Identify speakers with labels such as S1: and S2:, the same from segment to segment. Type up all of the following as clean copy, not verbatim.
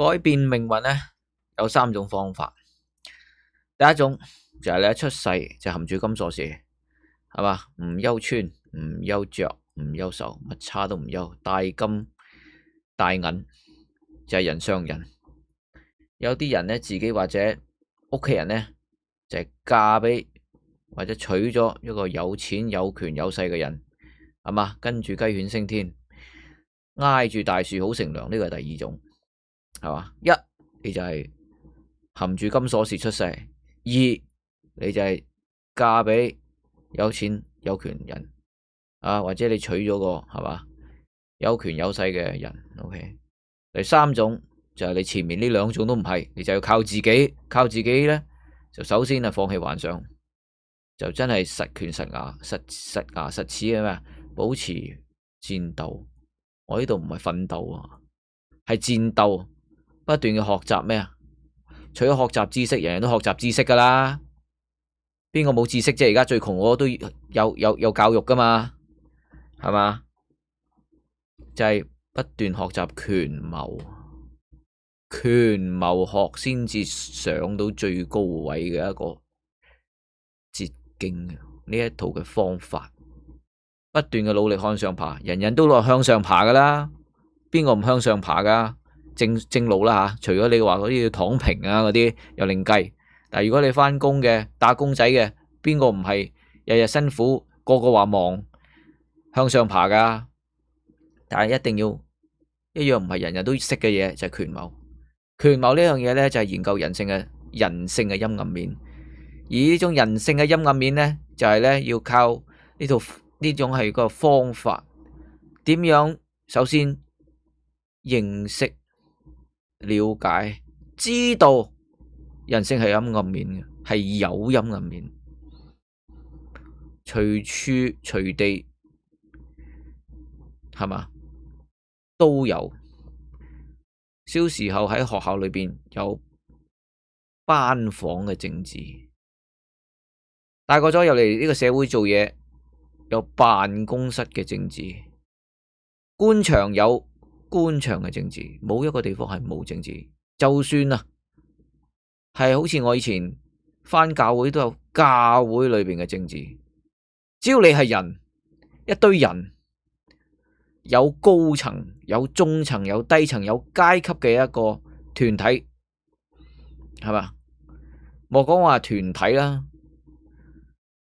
S1: 改變命運呢，有3種方法。第一種就係你一出世就含住金鎖匙，係嘛？唔憂穿，唔憂着，唔憂愁，乜叉都唔憂，大金大銀就係人上人。有啲人呢，自己或者屋企人呢，就係嫁俾或者娶咗一個有錢有權有勢嘅人，係嘛？跟住雞犬升天，挨住大樹好乘涼，呢個係第二種，係嘛？一你就係含住金鎖匙出世，二你就係嫁俾有錢有權人啊，或者你娶咗個係嘛有權有勢嘅人。OK， 第三種就係你前面呢2種都唔係，你就要靠自己呢，就首先係放棄幻想，就真係實拳實牙實牙實齒嘅咩，保持戰鬥。我呢度唔係奮鬥啊，係戰鬥，不斷嘅學習咩啊？除咗學習知識，人人都學習知識噶啦，邊個冇知識啫？而家最窮我都有教育噶嘛，係嘛？就係不斷學習權謀學先至上到最高位嘅一個捷徑。呢一套嘅方法，不斷嘅努力向上爬，人人都落向上爬噶啦，邊個唔向上爬噶？正路啦吓，除咗你話嗰啲要躺平啊嗰啲又另計。但係如果你翻工嘅打工仔嘅，邊個唔係日日辛苦，個個話忙向上爬噶？但係一定要一樣唔係人人都識嘅嘢，就係權謀。權謀呢樣嘢咧，就係研究人性嘅陰暗面。而呢種人性嘅陰暗面咧，就係咧要靠呢種係個方法。點樣？首先認識、了解、知道人性係陰暗面嘅，係有陰暗面，隨處隨地係嘛都有。小時候喺學校裏邊有班房嘅政治，大個咗入嚟呢個社會做嘢有辦公室嘅政治，官場有官場嘅政治，冇一個地方係冇政治。就算啊係好似我以前返教會都有教會裏邊嘅政治，只要你係人，一堆人，有高層有中層有低層有階級嘅一個團體，係嘛？莫講話團體啦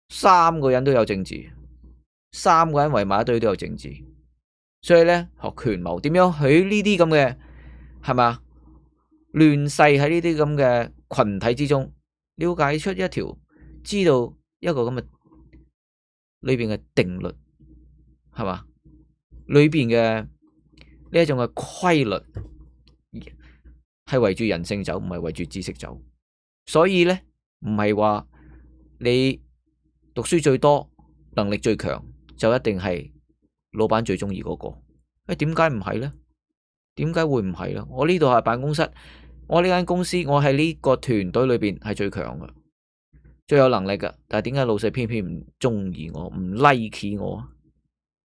S1: ，3個人都有政治，3個人圍埋一堆都有政治。所以咧學權謀，點樣喺呢啲咁嘅係嘛亂世喺呢啲咁嘅群體之中，了解出一條，知道一個咁嘅裏邊嘅定律，係嘛？裏邊嘅呢一種嘅規律係圍住人性走，唔係圍住知識走。所以咧唔係話你讀書最多、能力最強就一定係老闆最中意嗰個。點解唔係咧？點解會唔係咧？我呢度係辦公室，我呢間公司，我喺呢個團隊裏邊係最強嘅，最有能力嘅。但係點解老細偏偏唔中意我，唔 like 我？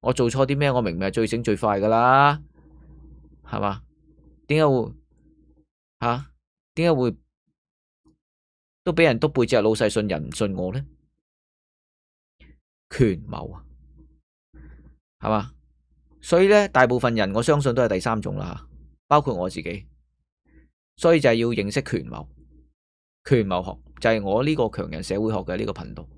S1: 我做錯啲咩？我明明係最醒最快噶啦，係嘛？點解會吓？點解會都俾人督背脊老細信人唔信我咧？權謀啊，係嘛？所以咧，大部分人我相信都係第3種啦，包括我自己。所以就係要認識權謀，權謀學就係我呢個強人社會學嘅呢個頻道。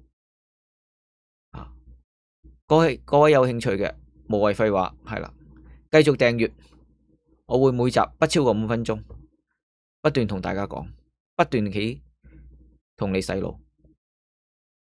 S1: 各位有興趣嘅，無謂廢話，係啦，繼續訂閱，我會每集不超過5分鐘，不斷同大家講，不斷同你洗腦。